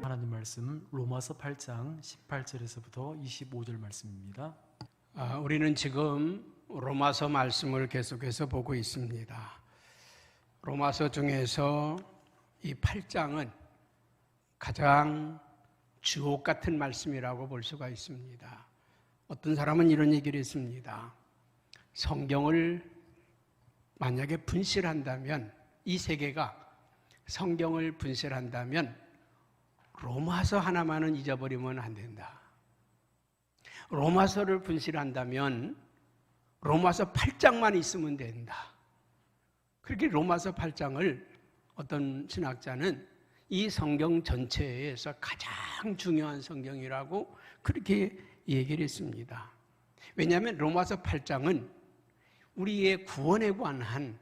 하나님 말씀 로마서 8장 18절에서부터 25절 말씀입니다. 우리는 지금 로마서 말씀을 계속해서 보고 있습니다. 로마서 중에서 이 8장은 가장 주옥 같은 말씀이라고 볼 수가 있습니다. 어떤 사람은 이런 얘기를 했습니다. 성경을 만약에 분실한다면, 이 세계가 성경을 분실한다면 로마서 하나만은 잊어버리면 안 된다. 로마서를 분실한다면 로마서 8장만 있으면 된다. 그렇게 로마서 8장을 어떤 신학자는 이 성경 전체에서 가장 중요한 성경이라고 그렇게 얘기를 했습니다. 왜냐하면 로마서 8장은 우리의 구원에 관한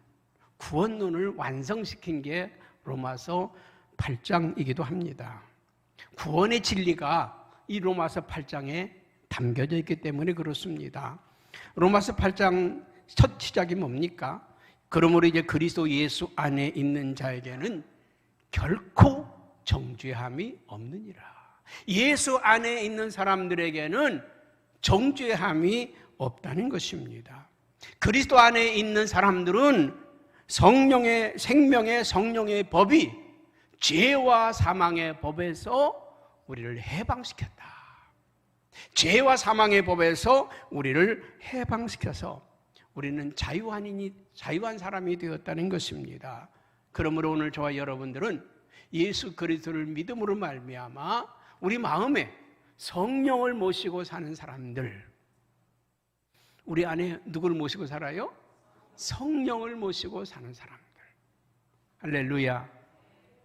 구원론을 완성시킨 게 로마서 8장이기도 합니다. 구원의 진리가 이 로마서 8장에 담겨져 있기 때문에 그렇습니다. 로마서 8장 첫 시작이 뭡니까? 그러므로 이제 그리스도 예수 안에 있는 자에게는 결코 정죄함이 없느니라. 예수 안에 있는 사람들에게는 정죄함이 없다는 것입니다. 그리스도 안에 있는 사람들은 성령의 생명의 성령의 법이 죄와 사망의 법에서 우리를 해방시켰다. 죄와 사망의 법에서 우리를 해방시켜서 우리는 자유한 사람이 되었다는 것입니다. 그러므로 오늘 저와 여러분들은 예수 그리스도를 믿음으로 말미암아 우리 마음에 성령을 모시고 사는 사람들, 우리 안에 누구를 모시고 살아요? 성령을 모시고 사는 사람들. 할렐루야.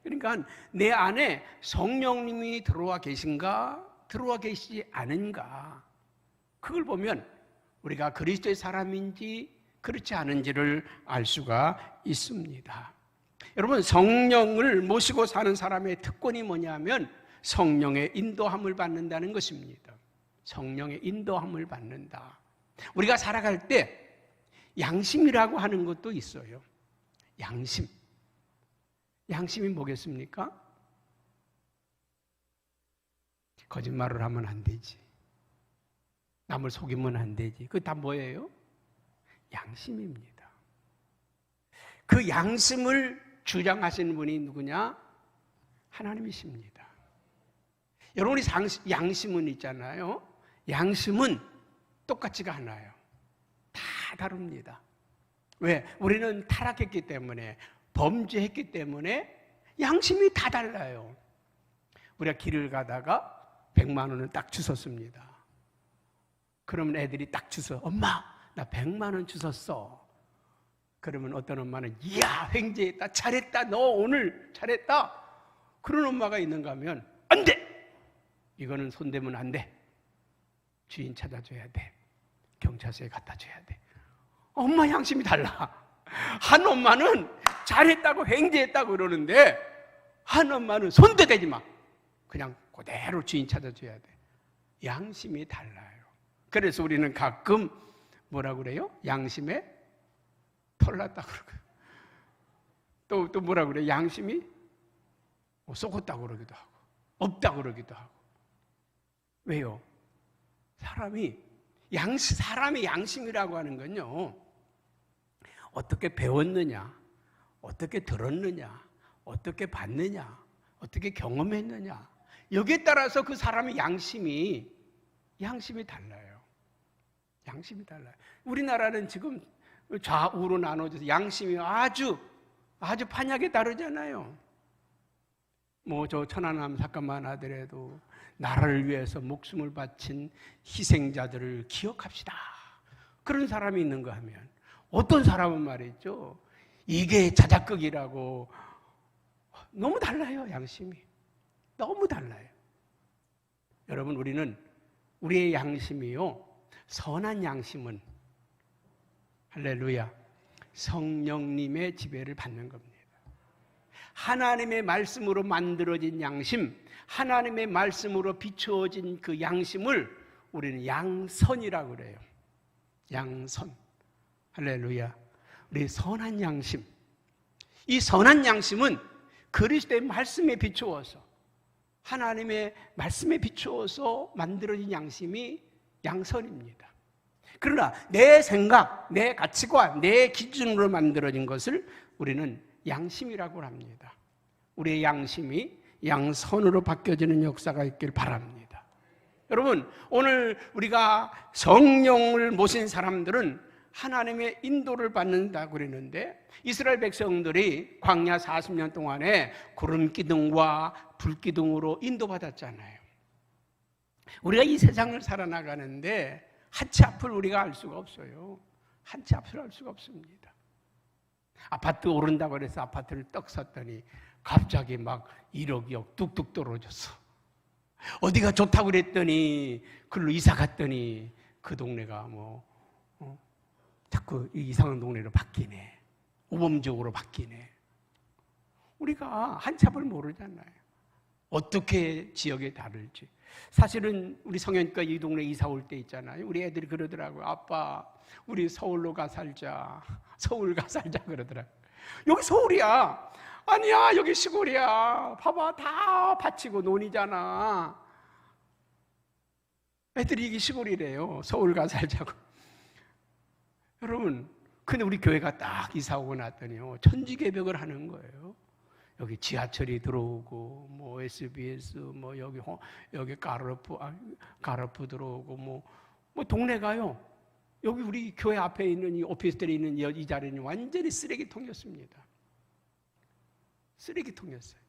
그러니까 내 안에 성령님이 들어와 계신가, 들어와 계시지 않은가, 그걸 보면 우리가 그리스도의 사람인지 그렇지 않은지를 알 수가 있습니다. 여러분, 성령을 모시고 사는 사람의 특권이 뭐냐면 성령의 인도함을 받는다는 것입니다. 성령의 인도함을 받는다. 우리가 살아갈 때 양심이라고 하는 것도 있어요. 양심. 양심이 뭐겠습니까? 거짓말을 하면 안 되지. 남을 속이면 안 되지. 그게 다 뭐예요? 양심입니다. 그 양심을 주장하시는 분이 누구냐? 하나님이십니다. 여러분이 양심은 있잖아요. 양심은 똑같지가 않아요. 다 다릅니다. 왜? 우리는 타락했기 때문에, 범죄했기 때문에 양심이 다 달라요. 우리가 길을 가다가 100만 원을 딱 주웠습니다. 그러면 애들이 딱 주워. 엄마, 나 100만 원 주웠어. 그러면 어떤 엄마는 이야, 횡재했다, 잘했다, 너 오늘 잘했다. 그런 엄마가 있는가 하면 안 돼. 이거는 손대면 안 돼. 주인 찾아줘야 돼. 경찰서에 갖다 줘야 돼. 엄마 양심이 달라. 한 엄마는 잘했다고 횡재했다고 그러는데 한 엄마는 손도 대지 마. 그냥 그대로 주인 찾아줘야 돼. 양심이 달라요. 그래서 우리는 가끔 뭐라고 그래요? 양심에 털났다 그러고 또 뭐라고 그래요? 양심이 썩었다고 그러기도 하고 없다고 그러기도 하고. 왜요? 사람의 양심이라고 하는 건요, 어떻게 배웠느냐, 어떻게 들었느냐, 어떻게 봤느냐, 어떻게 경험했느냐, 여기에 따라서 그 사람의 양심이 달라요. 양심이 달라요. 우리나라는 지금 좌우로 나눠져서 양심이 아주 판약에 다르잖아요. 뭐 저 천안함 사건만 하더라도 나라를 위해서 목숨을 바친 희생자들을 기억합시다. 그런 사람이 있는가 하면 어떤 사람은 말이죠, 이게 자작극이라고. 너무 달라요. 양심이 너무 달라요. 여러분, 우리의 양심이요, 선한 양심은 할렐루야, 성령님의 지배를 받는 겁니다. 하나님의 말씀으로 만들어진 양심, 하나님의 말씀으로 비추어진 그 양심을 우리는 양선이라고 그래요. 양선. 할렐루야. 우리 선한 양심. 이 선한 양심은 그리스도의 말씀에 비추어서 하나님의 말씀에 비추어서 만들어진 양심이 양선입니다. 그러나 내 생각, 내 가치관, 내 기준으로 만들어진 것을 우리는 양심이라고 합니다. 우리의 양심이 양선으로 바뀌어지는 역사가 있길 바랍니다. 여러분, 오늘 우리가 성령을 모신 사람들은 하나님의 인도를 받는다고 그랬는데, 이스라엘 백성들이 광야 40년 동안에 구름 기둥과 불 기둥으로 인도받았잖아요. 우리가 이 세상을 살아나가는데 한 치 앞을 우리가 알 수가 없어요. 한 치 앞을 알 수가 없습니다. 아파트 오른다고 그래서 아파트를 떡 샀더니 갑자기 막 1억 2억 뚝뚝 떨어졌어. 어디가 좋다고 그랬더니 그걸로 이사 갔더니 그 동네가 자꾸 이상한 동네로 바뀌네. 모범적으로 바뀌네. 우리가 한 치 앞을 모르잖아요. 어떻게 지역에 다를지. 사실은 우리 성현과 이 동네 이사 올 때 있잖아요. 우리 애들이 그러더라고요. 아빠, 우리 서울로 가 살자. 서울 가 살자 그러더라고요. 여기 서울이야. 아니야, 여기 시골이야. 봐봐, 다 밭이고 논이잖아. 애들이 이게 시골이래요. 서울 가 살자고. 여러분, 근데 우리 교회가 딱 이사 오고 났더니요, 천지개벽을 하는 거예요. 여기 지하철이 들어오고, 뭐 SBS, 뭐 여기 가르프 들어오고, 뭐 동네가요. 여기 우리 교회 앞에 있는 이 오피스텔에 있는 이 자리는 완전히 쓰레기통이었습니다. 쓰레기통이었어요.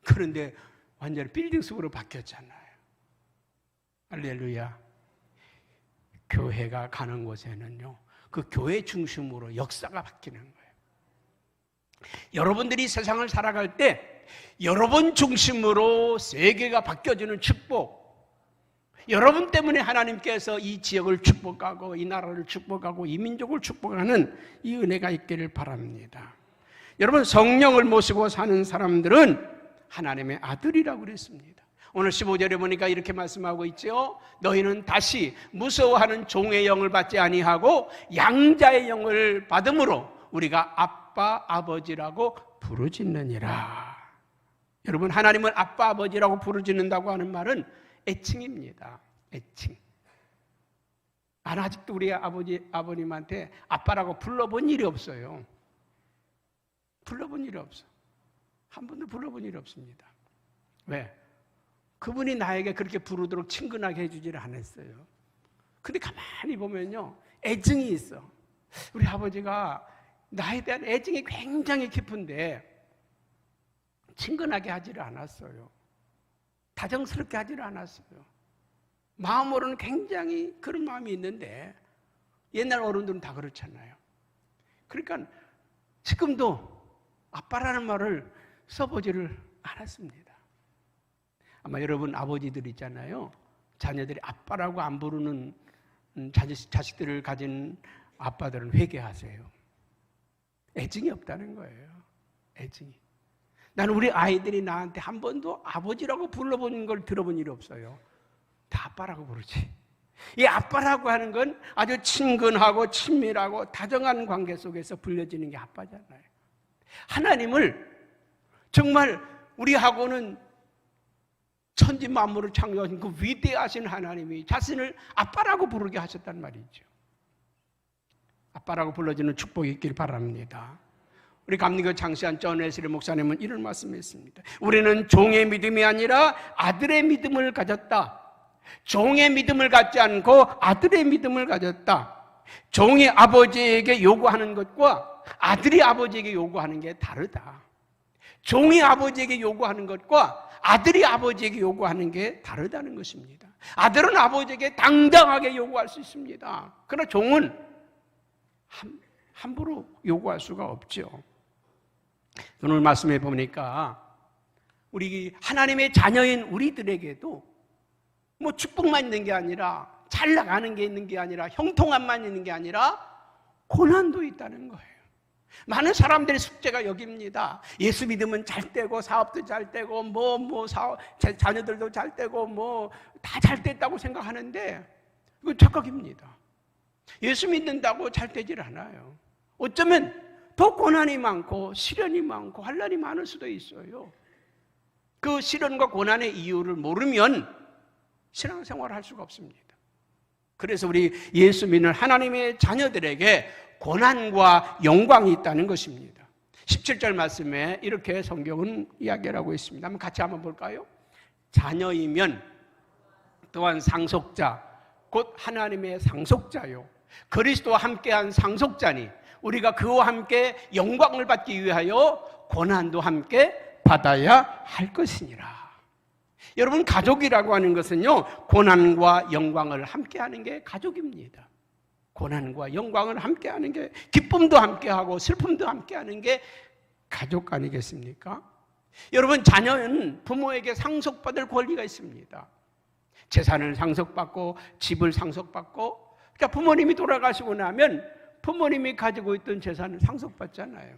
그런데 완전히 빌딩 숲으로 바뀌었잖아요. 할렐루야. 교회가 가는 곳에는요, 그 교회 중심으로 역사가 바뀌는 거예요. 여러분들이 세상을 살아갈 때 여러분 중심으로 세계가 바뀌어지는 축복, 여러분 때문에 하나님께서 이 지역을 축복하고 이 나라를 축복하고 이 민족을 축복하는 이 은혜가 있기를 바랍니다. 여러분, 성령을 모시고 사는 사람들은 하나님의 아들이라고 그랬습니다. 오늘 15절에 보니까 이렇게 말씀하고 있죠. 너희는 다시 무서워하는 종의 영을 받지 아니하고 양자의 영을 받음으로 우리가 아빠 아버지라고 부르짖느니라. 여러분, 하나님을 아빠 아버지라고 부르짖는다고 하는 말은 애칭입니다. 애칭. 나는 아직도 우리 아버님한테 아빠라고 불러본 일이 없어요. 불러본 일이 없어. 한 번도 불러본 일이 없습니다. 왜? 그분이 나에게 그렇게 부르도록 친근하게 해주지를 않았어요. 근데 가만히 보면요, 애증이 있어. 우리 아버지가 나에 대한 애증이 굉장히 깊은데 친근하게 하지를 않았어요. 다정스럽게 하지를 않았어요. 마음으로는 굉장히 그런 마음이 있는데 옛날 어른들은 다 그렇잖아요. 그러니까 지금도 아빠라는 말을 써보지를 않았습니다. 아마 여러분 아버지들 있잖아요. 자녀들이 아빠라고 안 부르는 자식들을 가진 아빠들은 회개하세요. 애증이 없다는 거예요. 애증이. 나는 우리 아이들이 나한테 한 번도 아버지라고 불러본 걸 들어본 일이 없어요. 다 아빠라고 부르지. 이 아빠라고 하는 건 아주 친근하고 친밀하고 다정한 관계 속에서 불려지는 게 아빠잖아요. 하나님을 정말 우리하고는 천지 만물을 창조하신 그 위대하신 하나님이 자신을 아빠라고 부르게 하셨단 말이죠. 아빠라고 불러주는 축복이 있길 바랍니다. 우리 감리교 장시한 존 웨슬리 목사님은 이런 말씀했습니다. 우리는 종의 믿음이 아니라 아들의 믿음을 가졌다. 종의 믿음을 갖지 않고 아들의 믿음을 가졌다. 종이 아버지에게 요구하는 것과 아들이 아버지에게 요구하는 게 다르다. 종이 아버지에게 요구하는 것과 아들이 아버지에게 요구하는 게 다르다는 것입니다. 아들은 아버지에게 당당하게 요구할 수 있습니다. 그러나 종은 함부로 요구할 수가 없죠. 오늘 말씀해 보니까 우리 하나님의 자녀인 우리들에게도 뭐 축복만 있는 게 아니라 잘 나가는 게 있는 게 아니라 형통함만 있는 게 아니라 고난도 있다는 거예요. 많은 사람들의 숙제가 여기입니다. 예수 믿으면 잘 되고 사업도 잘 되고 자녀들도 잘 되고 다 잘 됐다고 생각하는데 이건 착각입니다. 예수 믿는다고 잘 되질 않아요. 어쩌면 더 고난이 많고 시련이 많고 환난이 많을 수도 있어요. 그 시련과 고난의 이유를 모르면 신앙생활을 할 수가 없습니다. 그래서 우리 예수 믿는 하나님의 자녀들에게 고난과 영광이 있다는 것입니다. 17절 말씀에 이렇게 성경은 이야기를 하고 있습니다. 같이 한번 볼까요? 자녀이면 또한 상속자, 곧 하나님의 상속자요, 그리스도와 함께한 상속자니 우리가 그와 함께 영광을 받기 위하여 고난도 함께 받아야 할 것이니라. 여러분, 가족이라고 하는 것은요, 고난과 영광을 함께하는 게 가족입니다. 고난과 영광을 함께하는 게, 기쁨도 함께하고 슬픔도 함께하는 게 가족 아니겠습니까? 여러분, 자녀는 부모에게 상속받을 권리가 있습니다. 재산을 상속받고 집을 상속받고, 그러니까 부모님이 돌아가시고 나면 부모님이 가지고 있던 재산을 상속받잖아요.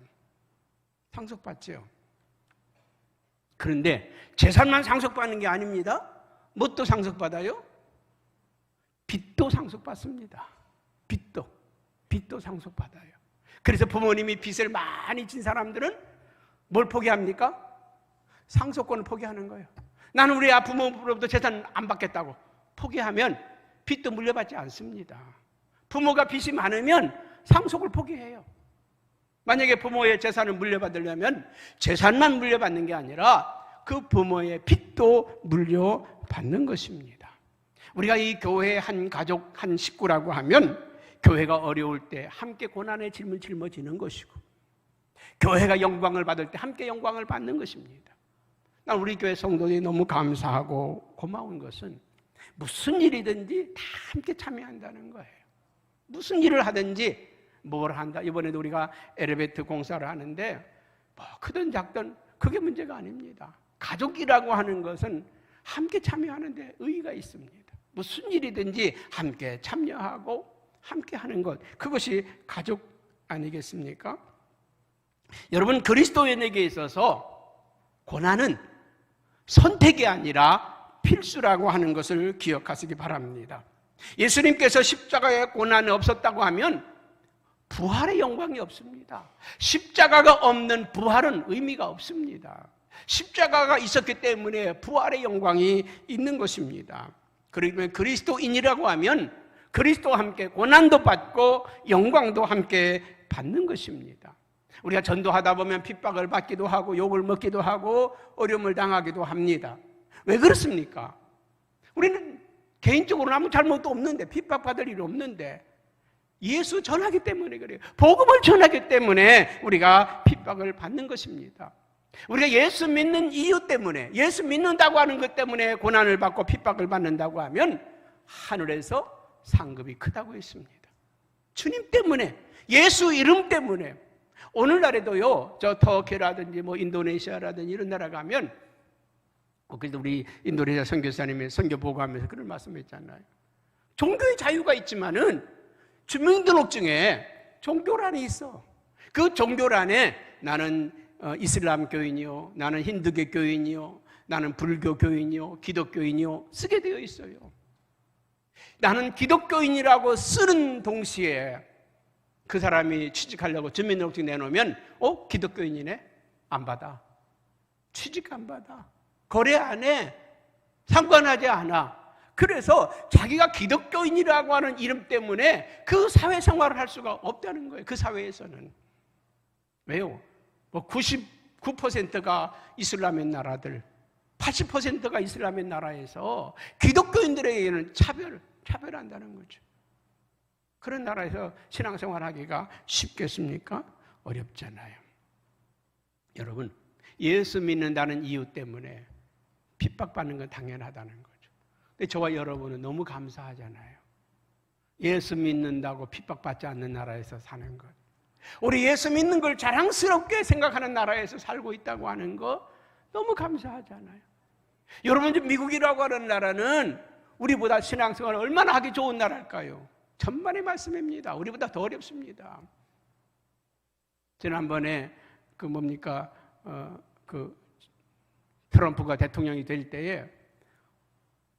상속받죠. 그런데 재산만 상속받는 게 아닙니다. 뭣도 상속받아요? 빚도 상속받습니다. 빚도 상속받아요. 그래서 부모님이 빚을 많이 진 사람들은 뭘 포기합니까? 상속권을 포기하는 거예요. 나는 우리 부모로부터 재산 안 받겠다고 포기하면 빚도 물려받지 않습니다. 부모가 빚이 많으면 상속을 포기해요. 만약에 부모의 재산을 물려받으려면 재산만 물려받는 게 아니라 그 부모의 빚도 물려받는 것입니다. 우리가 이 교회의 한 가족, 한 식구라고 하면 교회가 어려울 때 함께 고난의 짐을 짊어지는 것이고, 교회가 영광을 받을 때 함께 영광을 받는 것입니다. 난 우리 교회 성도들이 너무 감사하고 고마운 것은 무슨 일이든지 다 함께 참여한다는 거예요. 무슨 일을 하든지 뭘 한다. 이번에도 우리가 엘리베이터 공사를 하는데 뭐 크든 작든 그게 문제가 아닙니다. 가족이라고 하는 것은 함께 참여하는 데 의의가 있습니다. 무슨 일이든지 함께 참여하고 함께 하는 것, 그것이 가족 아니겠습니까? 여러분, 그리스도인에게 있어서 고난은 선택이 아니라 필수라고 하는 것을 기억하시기 바랍니다. 예수님께서 십자가의 고난이 없었다고 하면 부활의 영광이 없습니다. 십자가가 없는 부활은 의미가 없습니다. 십자가가 있었기 때문에 부활의 영광이 있는 것입니다. 그러면 그리스도인이라고 하면 그리스도와 함께 고난도 받고 영광도 함께 받는 것입니다. 우리가 전도하다 보면 핍박을 받기도 하고 욕을 먹기도 하고 어려움을 당하기도 합니다. 왜 그렇습니까? 우리는 개인적으로는 아무 잘못도 없는데, 핍박받을 일이 없는데 예수 전하기 때문에 그래요. 복음을 전하기 때문에 우리가 핍박을 받는 것입니다. 우리가 예수 믿는 이유 때문에, 예수 믿는다고 하는 것 때문에 고난을 받고 핍박을 받는다고 하면 하늘에서 상급이 크다고 했습니다. 주님 때문에, 예수 이름 때문에. 오늘날에도요, 저 터키라든지 뭐 인도네시아라든지 이런 나라 가면, 그래도 우리 인도네시아 선교사님이 선교 보고하면서 그런 말씀했잖아요. 종교의 자유가 있지만은 주민등록증에 종교란이 있어. 그 종교란에 나는 이슬람 교인이요, 나는 힌두교 교인이요, 나는 불교 교인이요, 기독교인이요 쓰게 되어 있어요. 나는 기독교인이라고 쓰는 동시에 그 사람이 취직하려고 주민등록증 내놓으면 기독교인이네? 안 받아. 취직 안 받아. 거래 안 해. 상관하지 않아. 그래서 자기가 기독교인이라고 하는 이름 때문에 그 사회생활을 할 수가 없다는 거예요. 그 사회에서는. 왜요? 뭐 99%가 이슬람의 나라들, 80%가 이슬람의 나라에서 기독교인들에게는 차별한다는 거죠. 그런 나라에서 신앙생활 하기가 쉽겠습니까? 어렵잖아요. 여러분, 예수 믿는다는 이유 때문에 핍박받는 건 당연하다는 거죠. 근데 저와 여러분은 너무 감사하잖아요. 예수 믿는다고 핍박받지 않는 나라에서 사는 것. 우리 예수 믿는 걸 자랑스럽게 생각하는 나라에서 살고 있다고 하는 거 너무 감사하잖아요. 여러분, 미국이라고 하는 나라는 우리보다 신앙생활 얼마나 하기 좋은 나라일까요? 천만의 말씀입니다. 우리보다 더 어렵습니다. 지난번에 트럼프가 대통령이 될 때에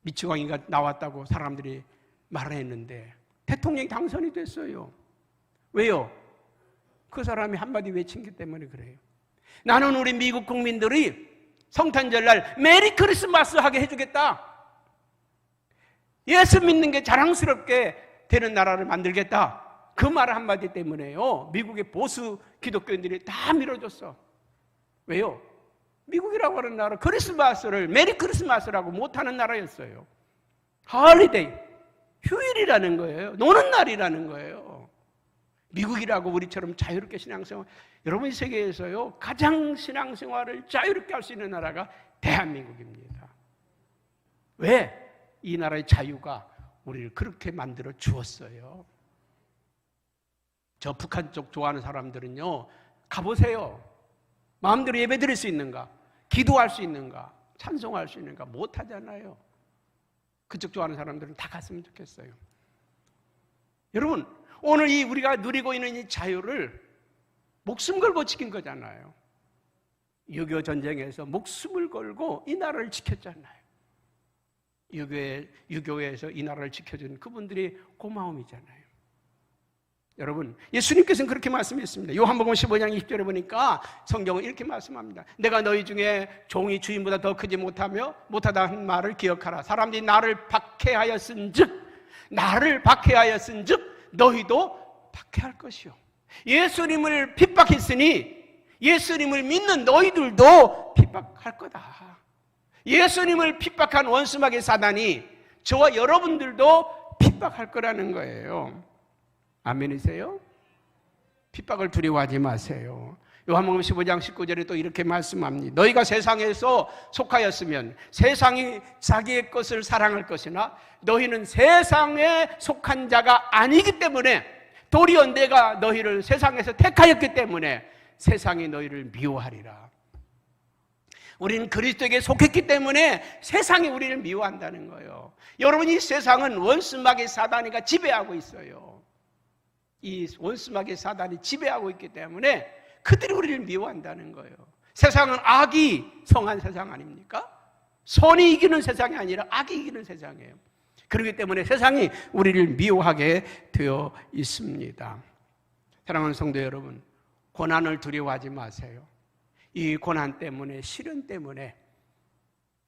미치광이가 나왔다고 사람들이 말을 했는데 대통령이 당선이 됐어요. 왜요? 그 사람이 한마디 외친 것 때문에 그래요. 나는 우리 미국 국민들이 성탄절날 메리 크리스마스 하게 해주겠다. 예수 믿는 게 자랑스럽게 되는 나라를 만들겠다. 그 말 한마디 때문에요, 미국의 보수 기독교인들이 다 밀어줬어. 왜요? 미국이라고 하는 나라 크리스마스를 메리 크리스마스라고 못하는 나라였어요. 홀리데이, 휴일이라는 거예요. 노는 날이라는 거예요. 미국이라고 우리처럼 자유롭게 신앙생활, 여러분 이 세계에서요 가장 신앙생활을 자유롭게 할 수 있는 나라가 대한민국입니다. 왜? 이 나라의 자유가 우리를 그렇게 만들어 주었어요. 저 북한 쪽 좋아하는 사람들은요, 가보세요. 마음대로 예배 드릴 수 있는가? 기도할 수 있는가? 찬송할 수 있는가? 못하잖아요. 그쪽 좋아하는 사람들은 다 갔으면 좋겠어요. 여러분, 오늘 이 우리가 누리고 있는 이 자유를 목숨 걸고 지킨 거잖아요. 6.25 전쟁에서 목숨을 걸고 이 나라를 지켰잖아요. 6.25에서 이 나라를 지켜준 그분들이 고마움이잖아요. 여러분, 예수님께서는 그렇게 말씀했습니다. 요한복음 15장 20절에 보니까 성경은 이렇게 말씀합니다. 내가 너희 중에 종이 주인보다 더 크지 못하다 한 말을 기억하라. 사람들이 나를 박해하였은즉 너희도 박해할 것이요. 예수님을 핍박했으니 예수님을 믿는 너희들도 핍박할 거다. 예수님을 핍박한 원수마귀 사단이 저와 여러분들도 핍박할 거라는 거예요. 아멘이세요? 핍박을 두려워하지 마세요. 요한복음 15장 19절에 또 이렇게 말씀합니다. 너희가 세상에서 속하였으면 세상이 자기의 것을 사랑할 것이나 너희는 세상에 속한 자가 아니기 때문에 도리어 내가 너희를 세상에서 택하였기 때문에 세상이 너희를 미워하리라. 우리는 그리스도에게 속했기 때문에 세상이 우리를 미워한다는 거예요. 여러분, 이 세상은 원수마귀 사단이가 지배하고 있어요. 이 원수마귀 사단이 지배하고 있기 때문에 그들이 우리를 미워한다는 거예요. 세상은 악이 성한 세상 아닙니까? 선이 이기는 세상이 아니라 악이 이기는 세상이에요. 그렇기 때문에 세상이 우리를 미워하게 되어 있습니다. 사랑하는 성도 여러분, 고난을 두려워하지 마세요. 이 고난 때문에, 시련 때문에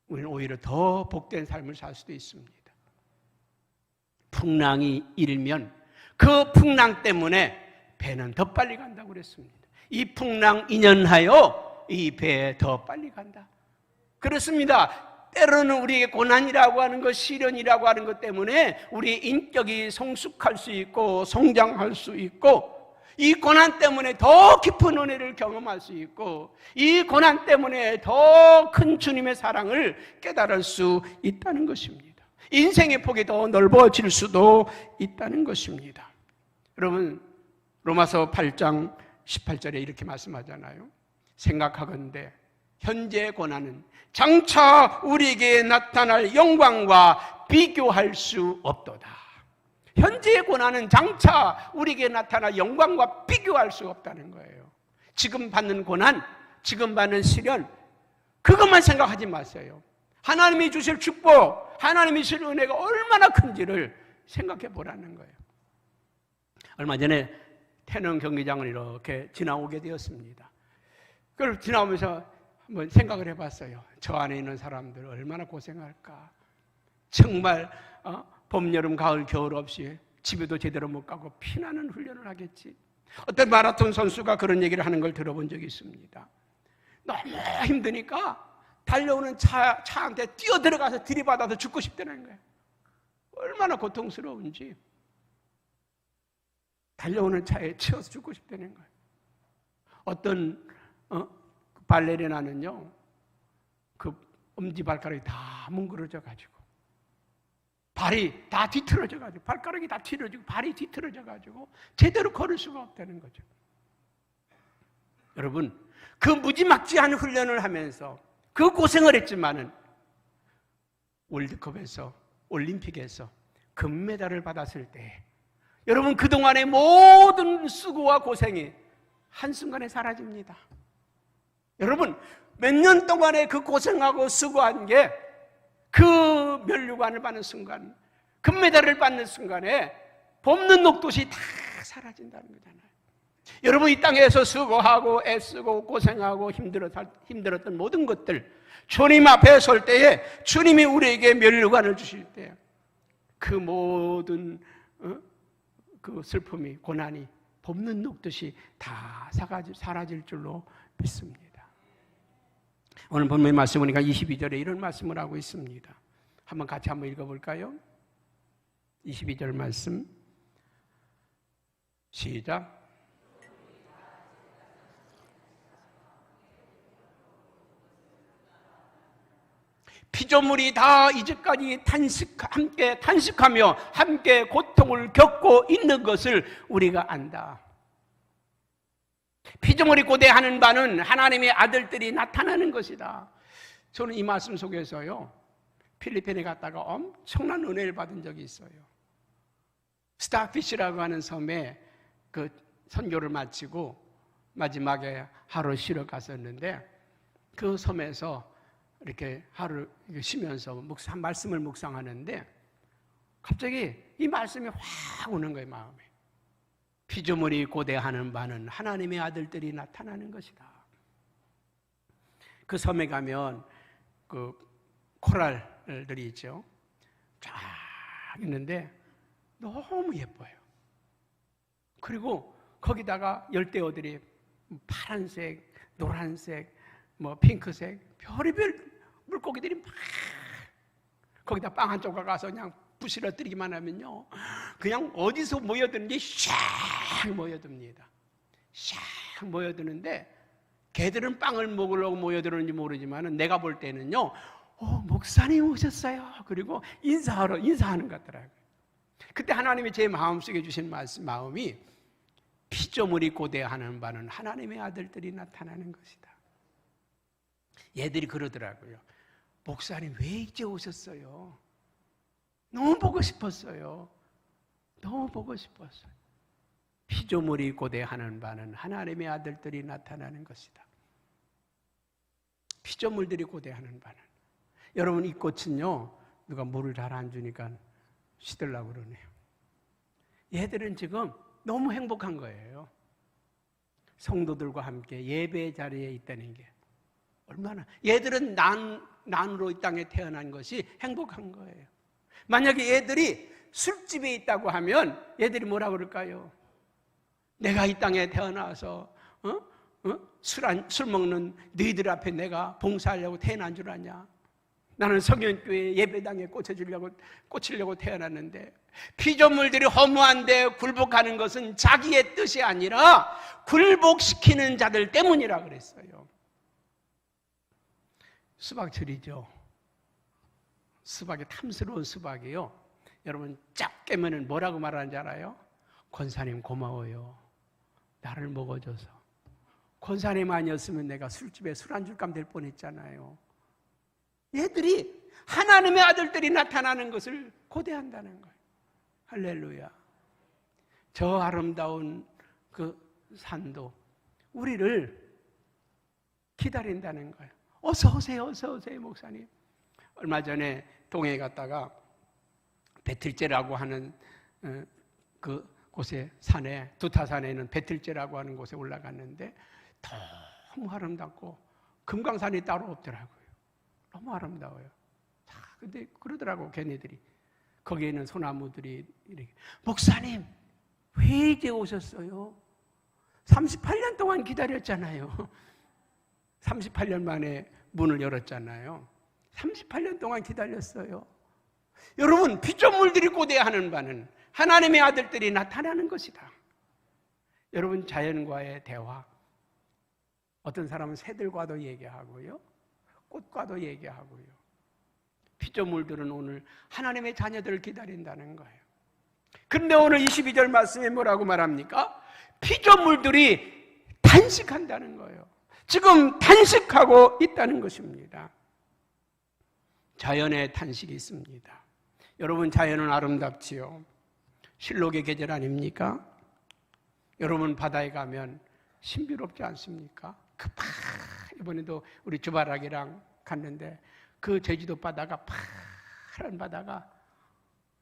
우리는 오히려 더 복된 삶을 살 수도 있습니다. 풍랑이 일면 그 풍랑 때문에 배는 더 빨리 간다고 그랬습니다. 이 풍랑 인연하여 이 배에 더 빨리 간다. 그렇습니다. 때로는 우리에게 고난이라고 하는 것, 시련이라고 하는 것 때문에 우리의 인격이 성숙할 수 있고 성장할 수 있고, 이 고난 때문에 더 깊은 은혜를 경험할 수 있고, 이 고난 때문에 더 큰 주님의 사랑을 깨달을 수 있다는 것입니다. 인생의 폭이 더 넓어질 수도 있다는 것입니다. 여러분, 로마서 8장 18절에 이렇게 말씀하잖아요. 생각하건대 현재의 고난은 장차 우리에게 나타날 영광과 비교할 수 없도다. 현재의 고난은 장차 우리에게 나타날 영광과 비교할 수 없다는 거예요. 지금 받는 고난, 지금 받는 시련, 그것만 생각하지 마세요. 하나님이 주실 축복, 하나님이 주실 은혜가 얼마나 큰지를 생각해 보라는 거예요. 얼마 전에 태릉 경기장을 이렇게 지나오게 되었습니다. 그걸 지나오면서 한번 생각을 해봤어요. 저 안에 있는 사람들 얼마나 고생할까. 정말 봄, 여름, 가을, 겨울 없이 집에도 제대로 못 가고 피나는 훈련을 하겠지. 어떤 마라톤 선수가 그런 얘기를 하는 걸 들어본 적이 있습니다. 너무 힘드니까 달려오는 차한테 뛰어들어가서 들이받아서 죽고 싶다는 거예요. 얼마나 고통스러운지. 달려오는 차에 치여서 죽고 싶다는 거예요. 어떤 발레리나는요, 그 엄지발가락이 다 뭉그러져가지고 발이 다 뒤틀어져가지고, 발가락이 다 뒤틀어지고 발이 뒤틀어져가지고 제대로 걸을 수가 없다는 거죠. 여러분, 그 무지막지한 훈련을 하면서 그 고생을 했지만은 월드컵에서, 올림픽에서 금메달을 받았을 때 여러분, 그동안의 모든 수고와 고생이 한순간에 사라집니다. 여러분, 몇 년 동안에 그 고생하고 수고한 게 그 면류관을 받는 순간, 금메달을 받는 순간에 볶는 녹듯이 다 사라진다는 거잖아요. 여러분 이 땅에서 수고하고 애쓰고 고생하고 힘들었던 모든 것들 주님 앞에 설 때에 주님이 우리에게 면류관을 주실 때 그 모든 그 슬픔이 고난이 봄눈 녹듯이 다 사라질 줄로 믿습니다. 오늘 본문 말씀 보니까 22절에 이런 말씀을 하고 있습니다. 한번 같이 한번 읽어볼까요? 22절 말씀 시작. 피조물이 다 이제까지 함께 탄식하며 함께 고통을 겪고 있는 것을 우리가 안다. 피조물이 고대하는 바는 하나님의 아들들이 나타나는 것이다. 저는 이 말씀 속에서요, 필리핀에 갔다가 엄청난 은혜를 받은 적이 있어요. 스타피시라고 하는 섬에 그 선교를 마치고 마지막에 하루 쉬러 갔었는데 그 섬에서 이렇게 하루 쉬면서 말씀을 묵상하는데 갑자기 이 말씀이 확 오는 거예요, 마음에. 피조물이 고대하는 바는 하나님의 아들들이 나타나는 것이다. 그 섬에 가면 그 코랄들이 있죠. 쫙 있는데 너무 예뻐요. 그리고 거기다가 열대어들이 파란색, 노란색, 핑크색, 별의별 물고기들이 막 거기다 빵 한 조각 가서 그냥 부스러뜨리기만 하면요, 그냥 어디서 모여드는지 샥 모여듭니다. 샥 모여드는데 개들은 빵을 먹으려고 모여드는지 모르지만 내가 볼 때는요, 목사님 오셨어요. 그리고 인사하는 것 같더라고요. 그때 하나님이 제 마음속에 주신 마음이 피조물이 고대하는 바는 하나님의 아들들이 나타나는 것이다. 얘들이 그러더라고요. 목사님 왜 이제 오셨어요? 너무 보고 싶었어요. 너무 보고 싶었어요. 피조물이 고대하는 바는 하나님의 아들들이 나타나는 것이다. 피조물들이 고대하는 바는. 여러분 이 꽃은요, 누가 물을 잘 안 주니까 시들라고 그러네요. 얘들은 지금 너무 행복한 거예요. 성도들과 함께 예배 자리에 있다는 게 얼마나, 얘들은 난으로 이 땅에 태어난 것이 행복한 거예요. 만약에 얘들이 술집에 있다고 하면 얘들이 뭐라 그럴까요? 내가 이 땅에 태어나서 술 먹는 너희들 앞에 내가 봉사하려고 태어난 줄 아냐? 나는 성현교회 예배당에 꽂히려고 태어났는데, 피조물들이 허무한데 굴복하는 것은 자기의 뜻이 아니라 굴복시키는 자들 때문이라 그랬어요. 수박철이죠. 수박이 탐스러운 수박이요. 여러분 쫙 깨면은 뭐라고 말하는지 알아요? 권사님 고마워요. 나를 먹어줘서. 권사님 아니었으면 내가 술집에 술 한 줄감 될 뻔했잖아요. 얘들이 하나님의 아들들이 나타나는 것을 고대한다는 거예요. 할렐루야. 저 아름다운 그 산도 우리를 기다린다는 거예요. 어서 오세요, 어서 오세요, 목사님. 얼마 전에 동해에 갔다가 배틀제라고 하는 그 곳에 산에, 두타산에 있는 배틀제라고 하는 곳에 올라갔는데 너무 아름답고 금강산이 따로 없더라고요. 너무 아름다워요. 근데 그러더라고, 걔네들이. 거기에 있는 소나무들이 이렇게, 목사님 왜 이제 오셨어요? 38년 동안 기다렸잖아요. 38년 만에 문을 열었잖아요. 38년 동안 기다렸어요. 여러분, 피조물들이 고대하는 바는 하나님의 아들들이 나타나는 것이다. 여러분, 자연과의 대화. 어떤 사람은 새들과도 얘기하고요, 꽃과도 얘기하고요. 피조물들은 오늘 하나님의 자녀들을 기다린다는 거예요. 그런데 오늘 22절 말씀에 뭐라고 말합니까? 피조물들이 탄식한다는 거예요. 지금 탄식하고 있다는 것입니다. 자연의 탄식이 있습니다. 여러분, 자연은 아름답지요. 실록의 계절 아닙니까? 여러분, 바다에 가면 신비롭지 않습니까? 이번에도 우리 주바락이랑 갔는데 그 제주도 바다가 파란 바다가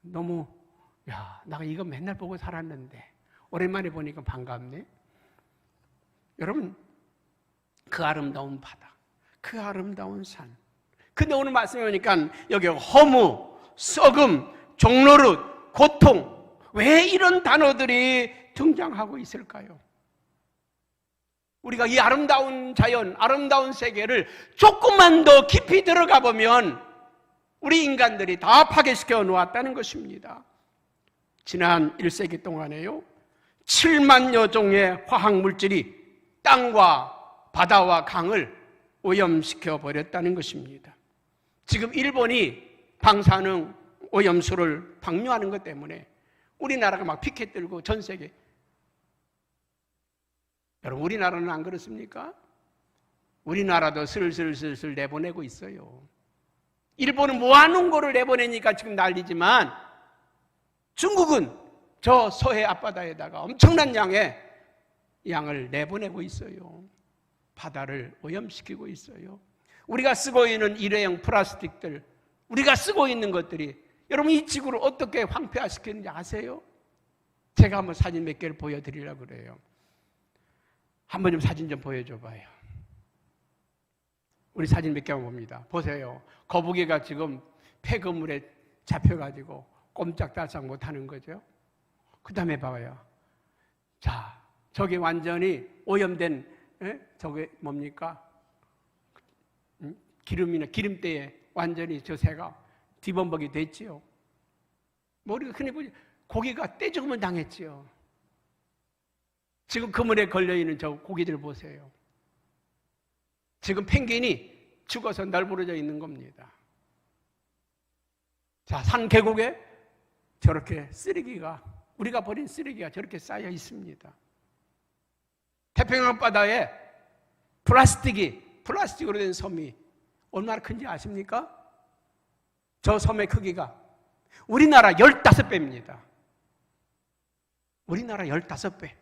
너무, 야, 나 이거 맨날 보고 살았는데 오랜만에 보니까 반갑네. 여러분, 그 아름다운 바다, 그 아름다운 산. 근데 오늘 말씀해 보니까 여기 허무, 썩음, 종노릇, 고통, 왜 이런 단어들이 등장하고 있을까요? 우리가 이 아름다운 자연, 아름다운 세계를 조금만 더 깊이 들어가 보면 우리 인간들이 다 파괴시켜 놓았다는 것입니다. 지난 1세기 동안에요, 7만여 종의 화학물질이 땅과 바다와 강을 오염시켜 버렸다는 것입니다. 지금 일본이 방사능 오염수를 방류하는 것 때문에 우리나라가 막 피켓 들고 전 세계, 여러분 우리나라는 안 그렇습니까? 우리나라도 슬슬 내보내고 있어요. 일본은 모아놓은 거를 내보내니까 지금 난리지만 중국은 저 서해 앞바다에다가 엄청난 양을 내보내고 있어요. 바다를 오염시키고 있어요. 우리가 쓰고 있는 일회용 플라스틱들, 우리가 쓰고 있는 것들이 여러분 이 지구를 어떻게 황폐화시키는지 아세요? 제가 한번 사진 몇 개를 보여드리려고 그래요. 한번 좀 사진 좀 보여줘 봐요. 우리 사진 몇 개만 봅니다. 보세요. 거북이가 지금 폐거물에 잡혀가지고 꼼짝달싹 못하는 거죠. 그 다음에 봐봐요. 자, 저게 완전히 오염된, 저게 뭡니까? 기름이나 기름때에 완전히 저 새가 뒤범벅이 됐지요. 머리가 흔히 보지, 고기가 떼죽음을 당했지요. 지금 그물에 걸려있는 저 고기들 보세요. 지금 펭귄이 죽어서 널브러져 있는 겁니다. 자, 산 계곡에 저렇게 쓰레기가, 우리가 버린 쓰레기가 저렇게 쌓여 있습니다. 태평양 바다에 플라스틱으로 된 섬이 얼마나 큰지 아십니까? 저 섬의 크기가 우리나라 15배입니다. 우리나라 15배.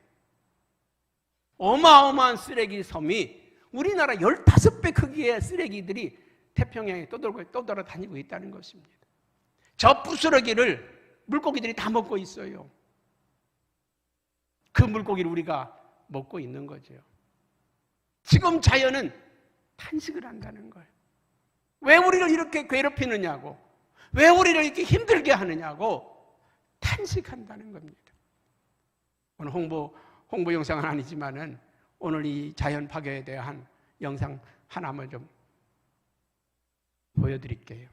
어마어마한 쓰레기 섬이 우리나라 15배 크기의 쓰레기들이 태평양에 떠돌아다니고 있다는 것입니다. 저 부스러기를 물고기들이 다 먹고 있어요. 그 물고기를 우리가 먹고 있는 거죠. 지금 자연은 탄식을 한다는 거예요. 왜 우리를 이렇게 괴롭히느냐고, 왜 우리를 이렇게 힘들게 하느냐고 탄식한다는 겁니다. 오늘 홍보 영상은 아니지만은 오늘 이 자연 파괴에 대한 영상 하나만 좀 보여드릴게요.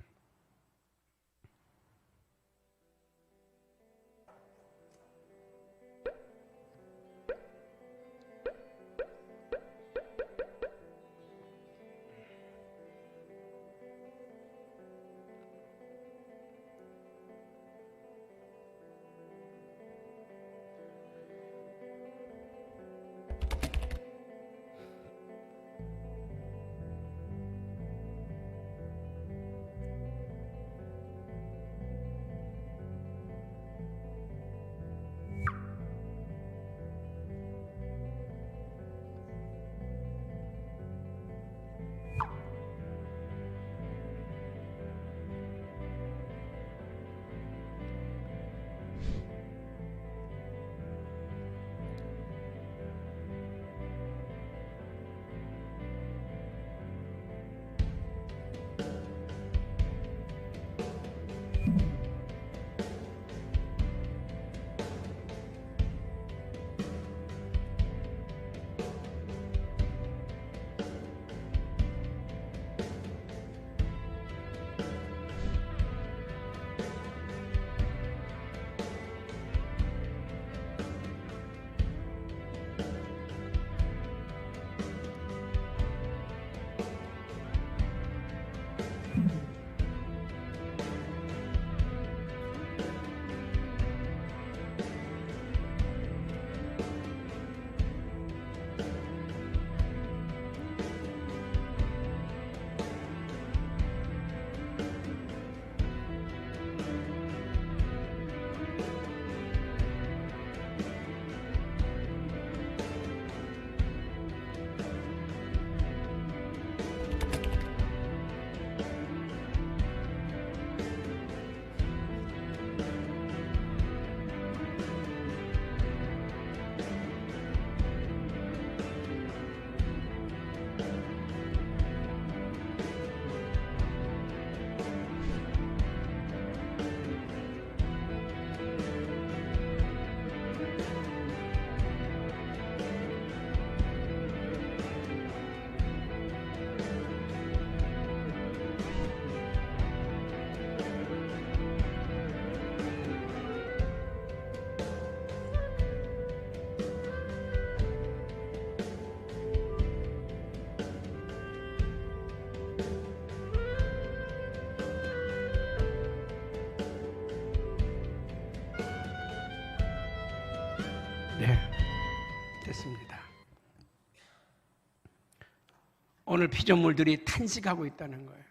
오늘 피조물들이 탄식하고 있다는 거예요.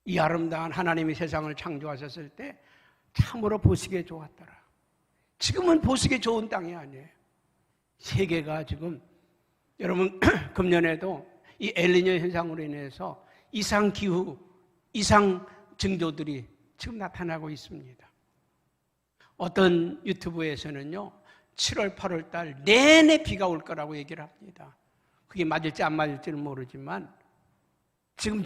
이 아름다운 하나님이 세상을 창조하셨을 때 참으로 보시기에 좋았더라. 지금은 보시기에 좋은 땅이 아니에요. 세계가 지금 여러분 금년에도 이 엘니뇨 현상으로 인해서 이상기후, 이상 징조들이 지금 나타나고 있습니다. 어떤 유튜브에서는요 7월, 8월 달 내내 비가 올 거라고 얘기를 합니다. 그게 맞을지 안 맞을지는 모르지만 지금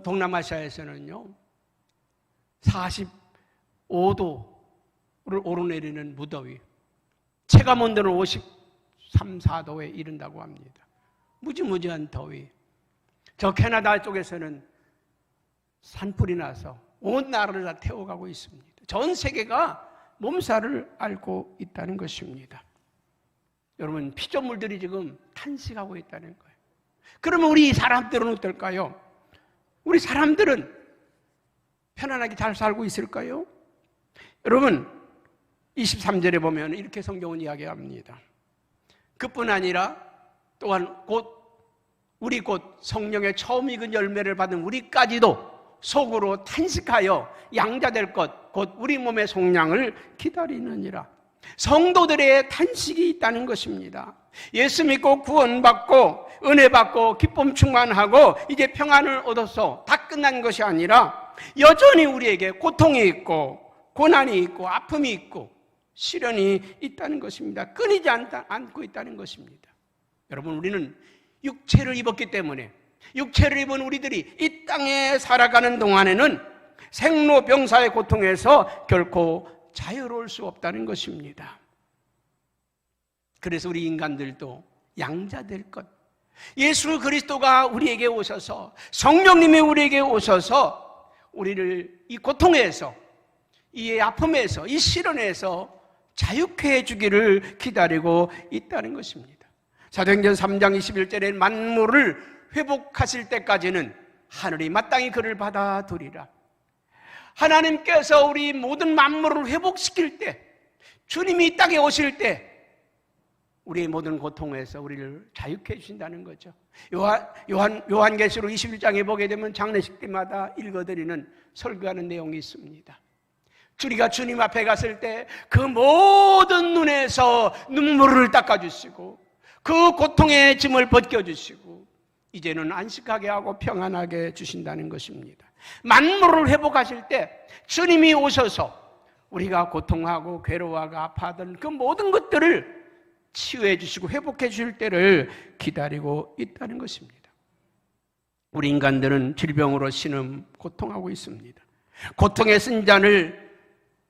동남아시아에서는요 45도를 오르내리는 무더위, 체감온도는 53, 4도에 이른다고 합니다. 무지무지한 더위. 저 캐나다 쪽에서는 산불이 나서 온 나라를 다 태워가고 있습니다. 전 세계가 몸살을 앓고 있다는 것입니다. 여러분, 피조물들이 지금 탄식하고 있다는 거예요. 그러면 우리 사람들은 어떨까요? 우리 사람들은 편안하게 잘 살고 있을까요? 여러분, 23절에 보면 이렇게 성경은 이야기합니다. 그뿐 아니라 또한 우리 곧 성령의 처음 익은 열매를 받은 우리까지도 속으로 탄식하여 양자될 것, 곧 우리 몸의 속량을 기다리느니라. 성도들의 탄식이 있다는 것입니다. 예수 믿고 구원받고 은혜 받고 기쁨 충만하고 이제 평안을 얻어서 다 끝난 것이 아니라 여전히 우리에게 고통이 있고 고난이 있고 아픔이 있고 시련이 있다는 것입니다. 끊이지 않고 있다는 것입니다. 여러분, 우리는 육체를 입었기 때문에 육체를 입은 우리들이 이 땅에 살아가는 동안에는 생로병사의 고통에서 결코 자유로울 수 없다는 것입니다. 그래서 우리 인간들도 양자될 것, 예수 그리스도가 우리에게 오셔서 성령님이 우리에게 오셔서 우리를 이 고통에서 이 아픔에서 이 시련에서 자유케 해주기를 기다리고 있다는 것입니다. 사도행전 3장 21절에 만물을 회복하실 때까지는 하늘이 마땅히 그를 받아두리라. 하나님께서 우리 모든 만물을 회복시킬 때, 주님이 이 땅에 오실 때 우리의 모든 고통에서 우리를 자유케 해주신다는 거죠. 요한계시록 21장에 보게 되면 장례식 때마다 읽어드리는 설교하는 내용이 있습니다. 우리가 주님 앞에 갔을 때 그 모든 눈에서 눈물을 닦아주시고 그 고통의 짐을 벗겨주시고 이제는 안식하게 하고 평안하게 해주신다는 것입니다. 만물을 회복하실 때 주님이 오셔서 우리가 고통하고 괴로워하고 아파하던 그 모든 것들을 치유해 주시고 회복해 주실 때를 기다리고 있다는 것입니다. 우리 인간들은 질병으로 신음 고통하고 있습니다. 고통의 쓴잔을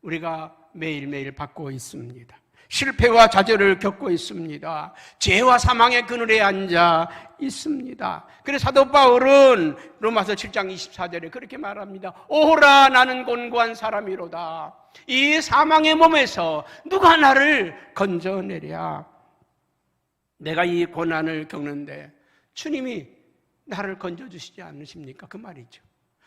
우리가 매일매일 받고 있습니다. 실패와 좌절을 겪고 있습니다. 죄와 사망의 그늘에 앉아 있습니다. 그래서 사도 바울은 로마서 7장 24절에 그렇게 말합니다. 오호라, 나는 곤고한 사람이로다. 이 사망의 몸에서 누가 나를 건져내랴. 내가 이 고난을 겪는데 주님이 나를 건져주시지 않으십니까? 그 말이죠.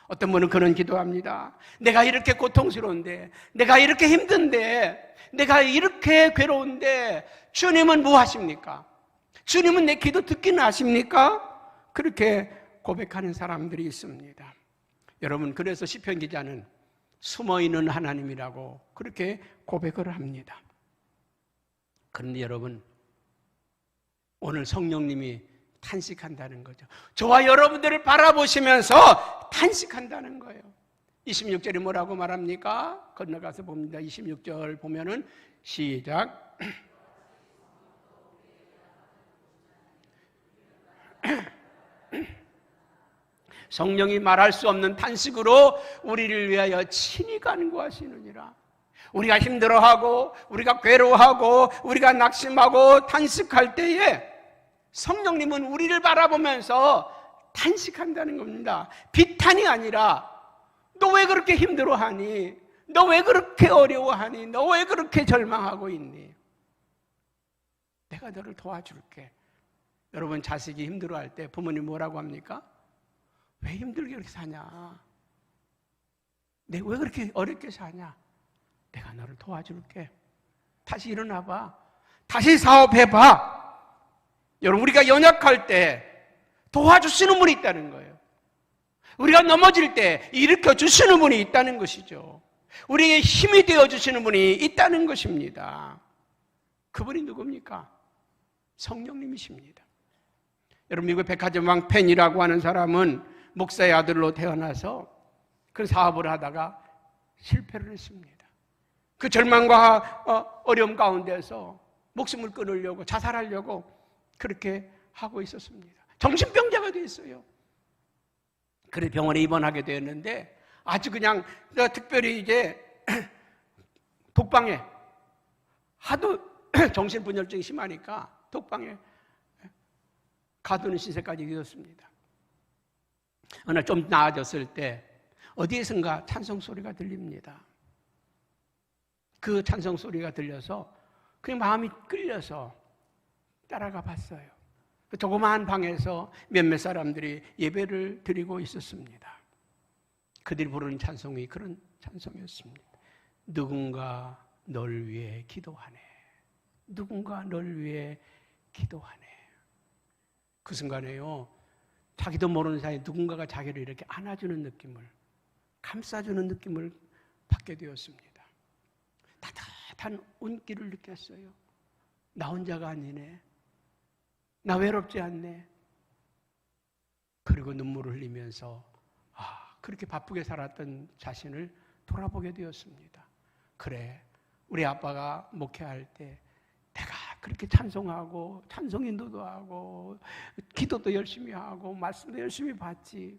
어떤 분은 그런 기도합니다. 내가 이렇게 고통스러운데, 내가 이렇게 힘든데, 내가 이렇게 괴로운데 주님은 뭐 하십니까? 주님은 내 기도 듣기는 하십니까? 그렇게 고백하는 사람들이 있습니다. 여러분, 그래서 시편 기자는 숨어있는 하나님이라고 그렇게 고백을 합니다. 그런데 여러분, 오늘 성령님이 탄식한다는 거죠. 저와 여러분들을 바라보시면서 탄식한다는 거예요. 26절에 뭐라고 말합니까? 건너가서 봅니다. 26절 보면은 시작. 성령이 말할 수 없는 탄식으로 우리를 위하여 친히 간구하시느니라. 우리가 힘들어하고 우리가 괴로워하고 우리가 낙심하고 탄식할 때에 성령님은 우리를 바라보면서 탄식한다는 겁니다. 비탄이 아니라 너 왜 그렇게 힘들어하니? 너 왜 그렇게 어려워하니? 너 왜 그렇게 절망하고 있니? 내가 너를 도와줄게. 여러분, 자식이 힘들어할 때 부모님 뭐라고 합니까? 왜 힘들게 그렇게 사냐? 내가 왜 그렇게 어렵게 사냐? 내가 너를 도와줄게. 다시 일어나봐. 다시 사업해봐. 여러분, 우리가 연약할 때 도와주시는 분이 있다는 거예요. 우리가 넘어질 때 일으켜 주시는 분이 있다는 것이죠. 우리에게 힘이 되어주시는 분이 있다는 것입니다. 그분이 누굽니까? 성령님이십니다. 여러분, 미국 백화점왕 펜이라고 하는 사람은 목사의 아들로 태어나서 그 사업을 하다가 실패를 했습니다. 그 절망과 어려움 가운데서 목숨을 끊으려고, 자살하려고 그렇게 하고 있었습니다. 정신병자가 됐어요. 그래서 병원에 입원하게 되었는데, 아주 그냥 특별히 이제 독방에, 하도 정신분열증이 심하니까 독방에 가두는 시세까지 이었습니다. 어느 날 좀 나아졌을 때 어디에선가 찬송 소리가 들립니다. 그 찬송 소리가 들려서 그냥 마음이 끌려서 따라가 봤어요. 그 조그마한 방에서 몇몇 사람들이 예배를 드리고 있었습니다. 그들이 부르는 찬송이 그런 찬송이었습니다. 누군가 널 위해 기도하네. 누군가 널 위해 기도하네. 그 순간에요, 자기도 모르는 사이에 누군가가 자기를 이렇게 안아주는 느낌을, 감싸주는 느낌을 받게 되었습니다. 따뜻한 온기를 느꼈어요. 나 혼자가 아니네. 나 외롭지 않네. 그리고 눈물을 흘리면서 그렇게 바쁘게 살았던 자신을 돌아보게 되었습니다. 그래, 우리 아빠가 목회할 때 내가 그렇게 찬송하고 찬송 인도도 하고 기도도 열심히 하고 말씀도 열심히 받지.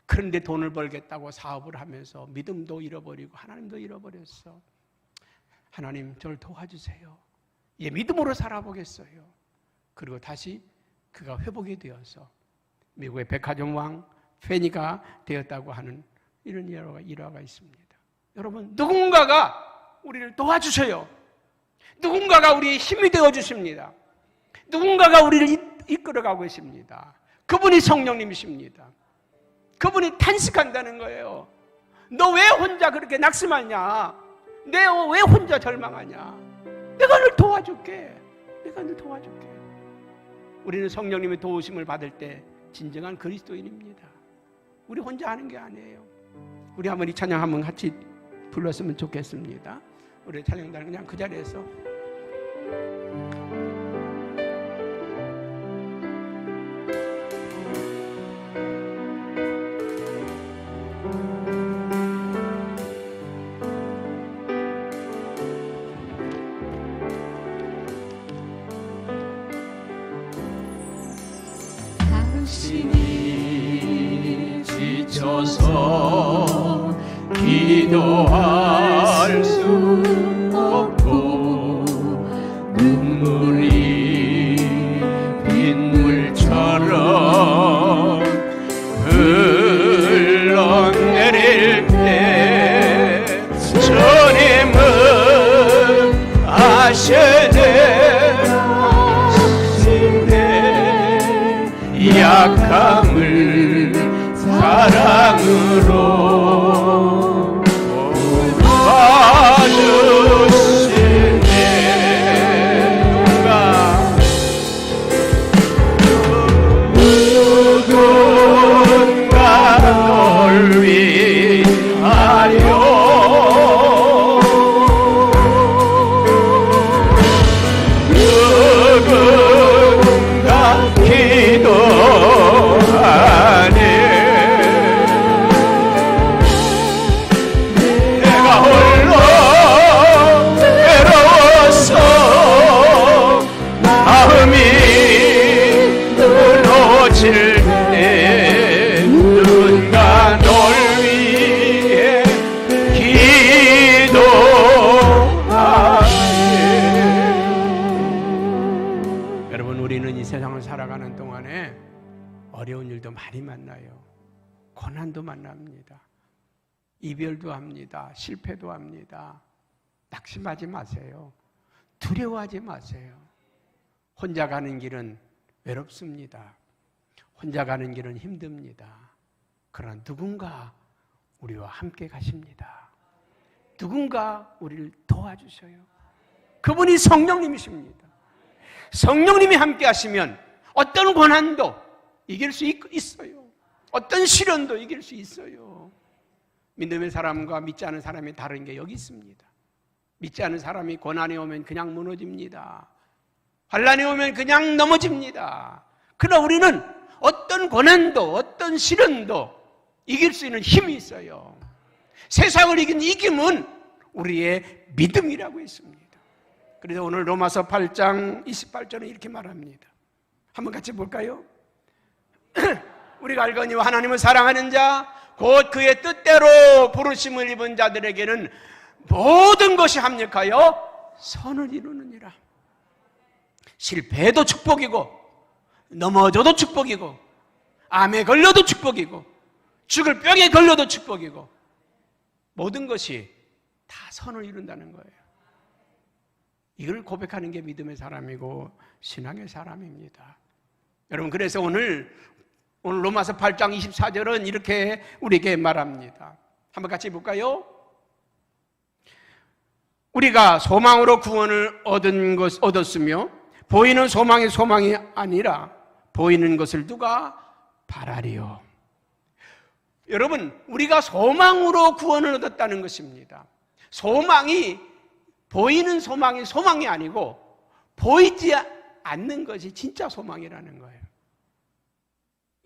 그런데 돈을 벌겠다고 사업을 하면서 믿음도 잃어버리고 하나님도 잃어버렸어. 하나님, 저를 도와주세요. 예, 믿음으로 살아보겠어요. 그리고 다시 그가 회복이 되어서 미국의 백화점 왕 페니가 되었다고 하는 이런 일화가 있습니다. 여러분, 누군가가 우리를 도와주셔요. 누군가가 우리의 힘이 되어주십니다. 누군가가 우리를 이끌어가고 계십니다. 그분이 성령님이십니다. 그분이 탄식한다는 거예요. 너 왜 혼자 그렇게 낙심하냐? 내가 왜 혼자 절망하냐? 내가 널 도와줄게. 내가 널 도와줄게. 우리는 성령님의 도우심을 받을 때 진정한 그리스도인입니다. 우리 혼자 하는 게 아니에요. 우리 한번 이 찬양 한번 같이 불렀으면 좋겠습니다. 우리 찬양단 그냥 그 자리에서 당신이 지쳐서 기도할 수 없고 눈물이 빗물처럼 흘러내릴 때 주님은 아시네 약함을 사랑으로 봐주시네. 누군가 널 위하여 누군가 기도하네. 내가 홀로 외로워서 마음이 무너질 때 누군가 널 위해 기도하네. 여러분, 우리는 이 세상을 살아가는 동안에 어려운 일도 많이 만나요. 고난도 만납니다. 이별도 합니다. 실패도 합니다. 낙심하지 마세요. 두려워하지 마세요. 혼자 가는 길은 외롭습니다. 혼자 가는 길은 힘듭니다. 그러나 누군가 우리와 함께 가십니다. 누군가 우리를 도와주셔요. 그분이 성령님이십니다. 성령님이 함께 하시면 어떤 고난도 이길 수 있어요. 어떤 시련도 이길 수 있어요. 믿음의 사람과 믿지 않은 사람이 다른 게 여기 있습니다. 믿지 않은 사람이 고난이 오면 그냥 무너집니다. 환난이 오면 그냥 넘어집니다. 그러나 우리는 어떤 고난도 어떤 시련도 이길 수 있는 힘이 있어요. 세상을 이긴 이김은 우리의 믿음이라고 했습니다. 그래서 오늘 로마서 8장 28절은 이렇게 말합니다. 한번 같이 볼까요? 우리가 알거니와 하나님을 사랑하는 자 곧 그의 뜻대로 부르심을 입은 자들에게는 모든 것이 합력하여 선을 이루느니라. 실패해도 축복이고 넘어져도 축복이고 암에 걸려도 축복이고 죽을 병에 걸려도 축복이고 모든 것이 다 선을 이룬다는 거예요. 이걸 고백하는 게 믿음의 사람이고 신앙의 사람입니다. 여러분, 그래서 오늘 로마서 8장 24절은 이렇게 우리에게 말합니다. 한번 같이 볼까요? 우리가 소망으로 구원을 얻었으며 보이는 소망이 아니라 보이는 것을 누가 바라리요. 여러분, 우리가 소망으로 구원을 얻었다는 것입니다. 소망이 보이는 소망이 아니고 보이지 않는 것이 진짜 소망이라는 거예요.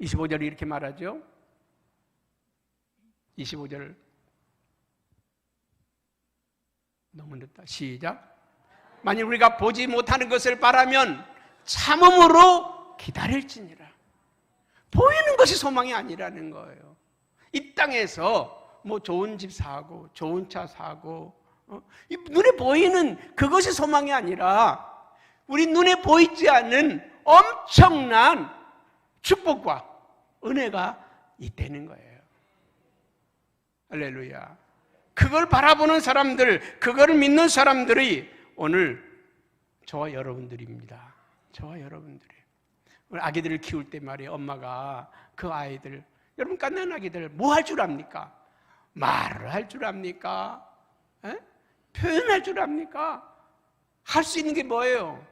25절이 이렇게 말하죠. 25절 너무 늦다. 시작. 만일 우리가 보지 못하는 것을 바라면 참음으로 기다릴지니라. 보이는 것이 소망이 아니라는 거예요. 이 땅에서 뭐 좋은 집 사고 좋은 차 사고 눈에 보이는 그것이 소망이 아니라 우리 눈에 보이지 않는 엄청난 축복과 은혜가 있다는 거예요. 할렐루야. 그걸 바라보는 사람들, 그걸 믿는 사람들이 오늘 저와 여러분들입니다. 저와 여러분들이. 우리 아기들을 키울 때 말이에요. 엄마가 그 아이들, 여러분 갓난 아기들 뭐 할 줄 압니까? 말을 할 줄 압니까? 표현할 줄 압니까? 할 수 있는 게 뭐예요?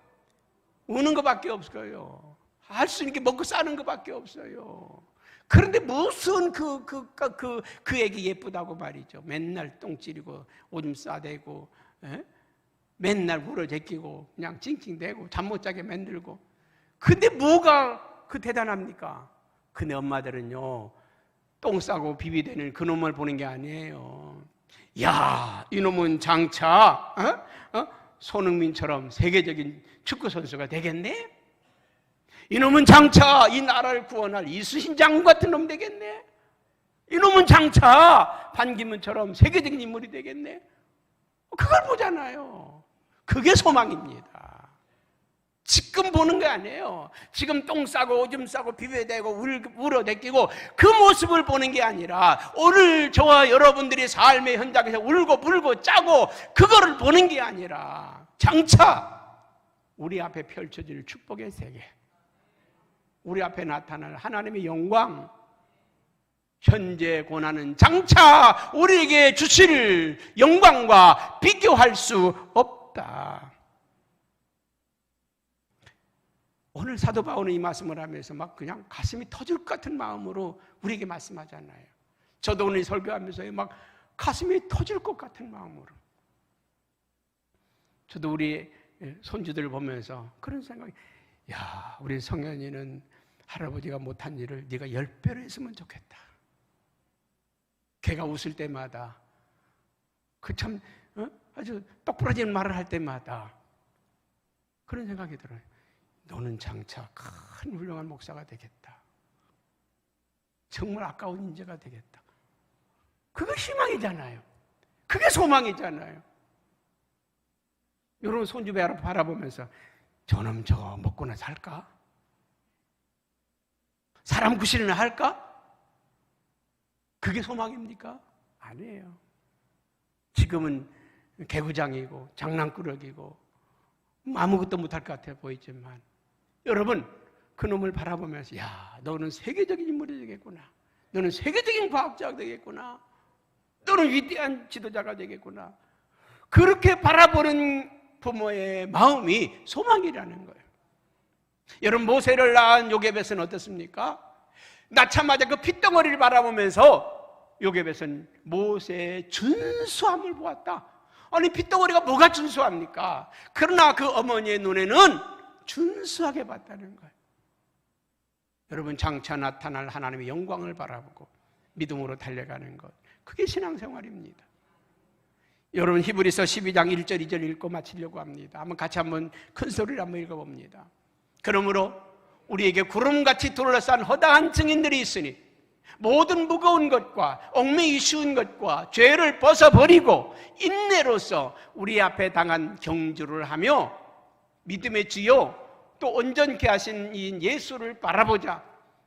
우는 것밖에 없어요. 할 수 있는 게 먹고 사는 것밖에 없어요. 그런데 무슨 그 애기 예쁘다고 말이죠. 맨날 똥 찌르고 오줌 싸대고 맨날 울어 제끼고 그냥 찡찡대고 잠 못 자게 만들고. 근데 뭐가 그 대단합니까? 근데 엄마들은요 똥 싸고 비비대는 그놈을 보는 게 아니에요. 야, 이놈은 장차 손흥민처럼 세계적인 축구 선수가 되겠네? 이놈은 장차 이 나라를 구원할 이순신 장군 같은 놈 되겠네? 이놈은 장차 반기문처럼 세계적인 인물이 되겠네? 그걸 보잖아요. 그게 소망입니다. 지금 보는 게 아니에요. 지금 똥 싸고 오줌 싸고 비벼대고 울어대끼고 그 모습을 보는 게 아니라 오늘 저와 여러분들이 삶의 현장에서 울고 불고 짜고 그거를 보는 게 아니라 장차 우리 앞에 펼쳐질 축복의 세계, 우리 앞에 나타날 하나님의 영광, 현재 고난은 장차 우리에게 주실 영광과 비교할 수 없다. 오늘 사도 바울은 이 말씀을 하면서 막 그냥 가슴이 터질 것 같은 마음으로 우리에게 말씀하잖아요. 저도 오늘 설교하면서 막 가슴이 터질 것 같은 마음으로. 저도 우리 손주들을 보면서 그런 생각이, 야, 우리 성현이는 할아버지가 못한 일을 네가 10배로 했으면 좋겠다. 걔가 웃을 때마다 그 참 아주 똑부러진 말을 할 때마다 그런 생각이 들어요. 너는 장차 큰 훌륭한 목사가 되겠다. 정말 아까운 인재가 되겠다. 그게 희망이잖아요. 그게 소망이잖아요. 여러분 손주 바라보면서 저놈 저거 먹고나 살까? 사람 구실이나 할까? 그게 소망입니까? 아니에요. 지금은 개구장이고 장난꾸러기고 아무것도 못할 것 같아 보이지만 여러분 그놈을 바라보면서 야, 너는 세계적인 인물이 되겠구나. 너는 세계적인 과학자가 되겠구나. 너는 위대한 지도자가 되겠구나. 그렇게 바라보는 부모의 마음이 소망이라는 거예요. 여러분, 모세를 낳은 요게벳은 어떻습니까? 낳자마자 그 핏덩어리를 바라보면서 요게벳은 모세의 준수함을 보았다. 아니, 핏덩어리가 뭐가 준수합니까? 그러나 그 어머니의 눈에는 준수하게 봤다는 거예요. 여러분, 장차 나타날 하나님의 영광을 바라보고 믿음으로 달려가는 것, 그게 신앙생활입니다. 여러분, 히브리서 12장 1절 2절 읽고 마치려고 합니다. 같이 한번 큰 소리를 한번 읽어봅니다. 그러므로 우리에게 구름같이 둘러싼 허다한 증인들이 있으니 모든 무거운 것과 얽매이 쉬운 것과 죄를 벗어버리고 인내로서 우리 앞에 당한 경주를 하며 믿음의 주요 또 온전케 하신 이 예수를 바라보자.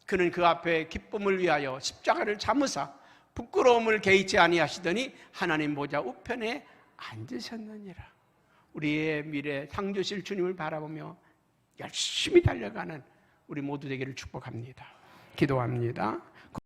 그는 그 앞에 기쁨을 위하여 십자가를 참으사 부끄러움을 개의치 아니하시더니 하나님 보좌 우편에 앉으셨느니라. 우리의 미래 상 주실 주님을 바라보며 열심히 달려가는 우리 모두 되기를 축복합니다. 기도합니다.